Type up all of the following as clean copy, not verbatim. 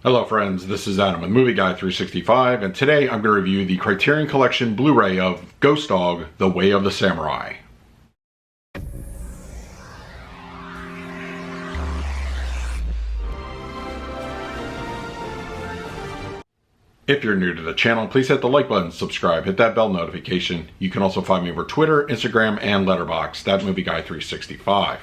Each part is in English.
Hello friends, this is Adam with Movie Guy 365, and today I'm going to review the Criterion Collection Blu-ray of Ghost Dog: The Way of the Samurai. If you're new to the channel, please hit the like button, subscribe, hit that bell notification. You can also find me over Twitter, Instagram, and Letterboxd, that Movie Guy 365.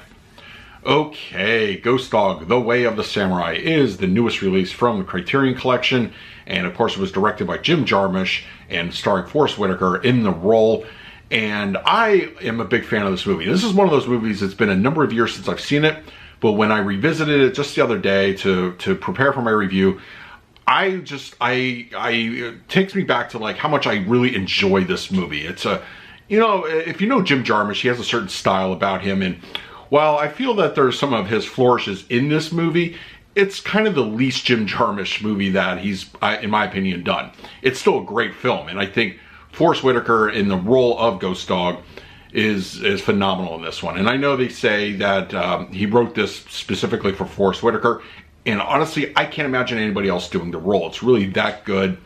Okay, Ghost Dog: The Way of the Samurai is the newest release from the Criterion Collection, and of course it was directed by Jim Jarmusch and starring Forest Whitaker in the role. And I am a big fan of this movie. This is one of those movies that's been a number of years since I've seen it, but when I revisited it just the other day to prepare for my review, it takes me back to like how much I really enjoy this movie. It's if you know Jim Jarmusch, he has a certain style about him, and while I feel that there's some of his flourishes in this movie, it's kind of the least Jim Jarmusch movie that he's, in my opinion, done. It's still a great film, and I think Forest Whitaker in the role of Ghost Dog is phenomenal in this one. And I know they say that he wrote this specifically for Forest Whitaker, and honestly, I can't imagine anybody else doing the role. It's really that good,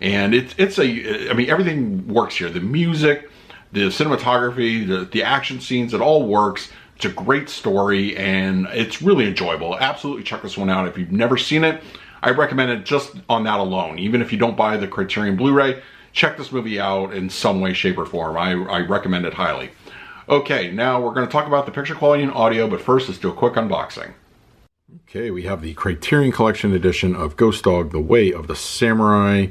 and everything works here. The music, the cinematography, the action scenes, it all works. It's a great story, and it's really enjoyable. Absolutely check this one out. If you've never seen it, I recommend it just on that alone. Even if you don't buy the Criterion Blu-ray, check this movie out in some way, shape, or form. I recommend it highly. Okay, now we're going to talk about the picture quality and audio, but first let's do a quick unboxing. Okay, we have the Criterion Collection edition of Ghost Dog: The Way of the Samurai.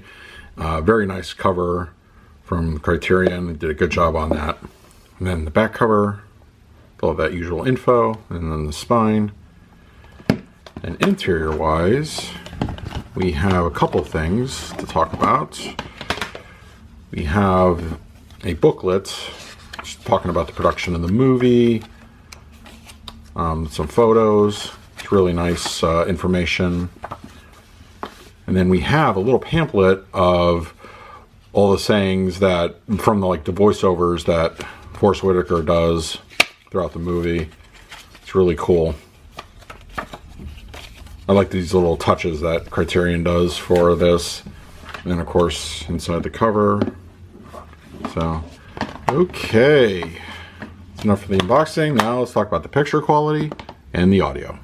Very nice cover from Criterion. They did a good job on that. And then the back cover, all that usual info, and then the spine. And interior wise, we have a couple things to talk about. We have a booklet just talking about the production of the movie, some photos. It's really nice information. And then we have a little pamphlet of all the sayings that from the voiceovers that Forest Whitaker does throughout the movie. It's really cool. I like these little touches that Criterion does for this. And then of course inside the cover. So, okay. That's enough for the unboxing. Now let's talk about the picture quality and the audio.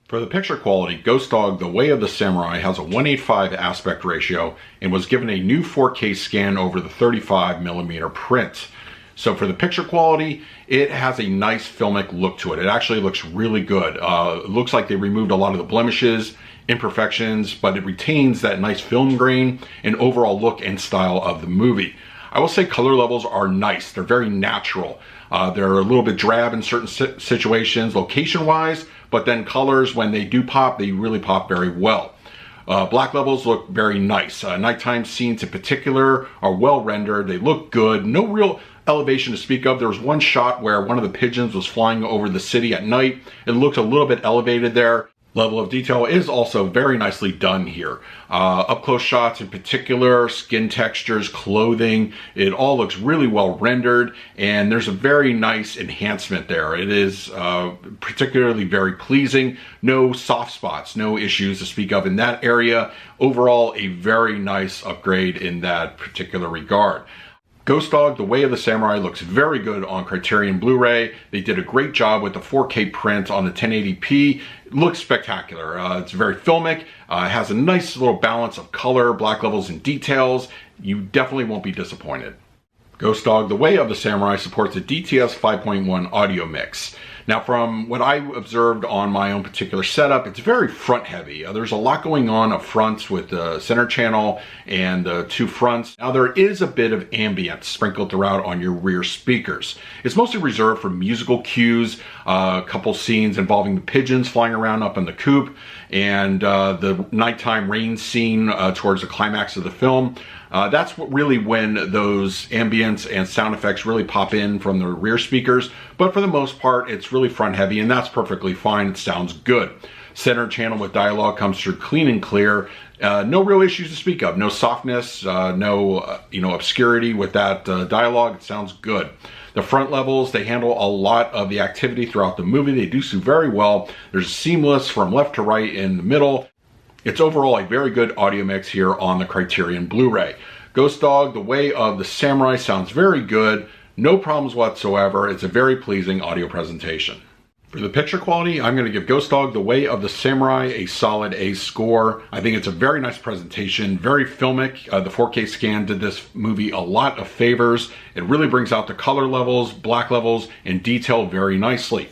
For the picture quality, Ghost Dog: The Way of the Samurai has a 1:8:5 aspect ratio and was given a new 4K scan over the 35mm print. So for the picture quality, it has a nice filmic look to it. It actually looks really good. It looks like they removed a lot of the blemishes, imperfections, but it retains that nice film grain and overall look and style of the movie. I will say color levels are nice. They're very natural. They're a little bit drab in certain situations, location-wise, but then colors, when they do pop, they really pop very well. Black levels look very nice. Nighttime scenes in particular are well rendered. They look good. No real elevation to speak of. There was one shot where one of the pigeons was flying over the city at night. It looked a little bit elevated there. Level of detail is also very nicely done here. Up close shots in particular, skin textures, clothing, it all looks really well rendered, and there's a very nice enhancement there. It is particularly very pleasing. No soft spots, no issues to speak of in that area. Overall, a very nice upgrade in that particular regard. Ghost Dog: The Way of the Samurai looks very good on Criterion Blu-ray. They did a great job with the 4K print on the 1080p. It looks spectacular. It's very filmic. It has a nice little balance of color, black levels, and details. You definitely won't be disappointed. Ghost Dog: The Way of the Samurai supports a DTS 5.1 audio mix. Now, from what I observed on my own particular setup, it's very front heavy. There's a lot going on up front with the center channel and the two fronts. Now, there is a bit of ambience sprinkled throughout on your rear speakers. It's mostly reserved for musical cues, a couple scenes involving the pigeons flying around up in the coop, and the nighttime rain scene towards the climax of the film. That's really when those ambience and sound effects really pop in from the rear speakers. But for the most part, it's really front heavy, and that's perfectly fine. It sounds good. Center channel with dialogue comes through clean and clear. No real issues to speak of. No softness, no obscurity with that dialogue. It sounds good. The front levels, they handle a lot of the activity throughout the movie. They do so very well. There's seamless from left to right in the middle. It's overall a very good audio mix here on the Criterion Blu-ray. Ghost Dog, The Way of the Samurai sounds very good. No problems whatsoever. It's a very pleasing audio presentation. For the picture quality, I'm going to give Ghost Dog, The Way of the Samurai a solid A score. I think it's a very nice presentation, very filmic. The 4K scan did this movie a lot of favors. It really brings out the color levels, black levels, and detail very nicely.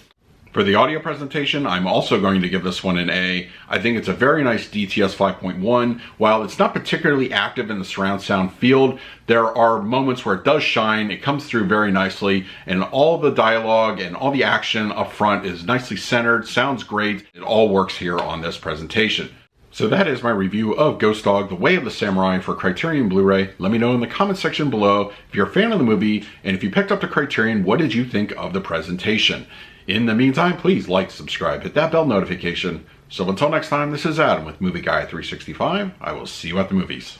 For the audio presentation, I'm also going to give this one an A. I think it's a very nice DTS 5.1. While it's not particularly active in the surround sound field, there are moments where it does shine. It comes through very nicely, and all the dialogue and all the action up front is nicely centered, sounds great. It all works here on this presentation. So that is my review of Ghost Dog, The Way of the Samurai for Criterion Blu-ray. Let me know in the comment section below if you're a fan of the movie, and if you picked up the Criterion, what did you think of the presentation? In the meantime, please like, subscribe, hit that bell notification. So until next time, this is Adam with Movie Guy 365. I will see you at the movies.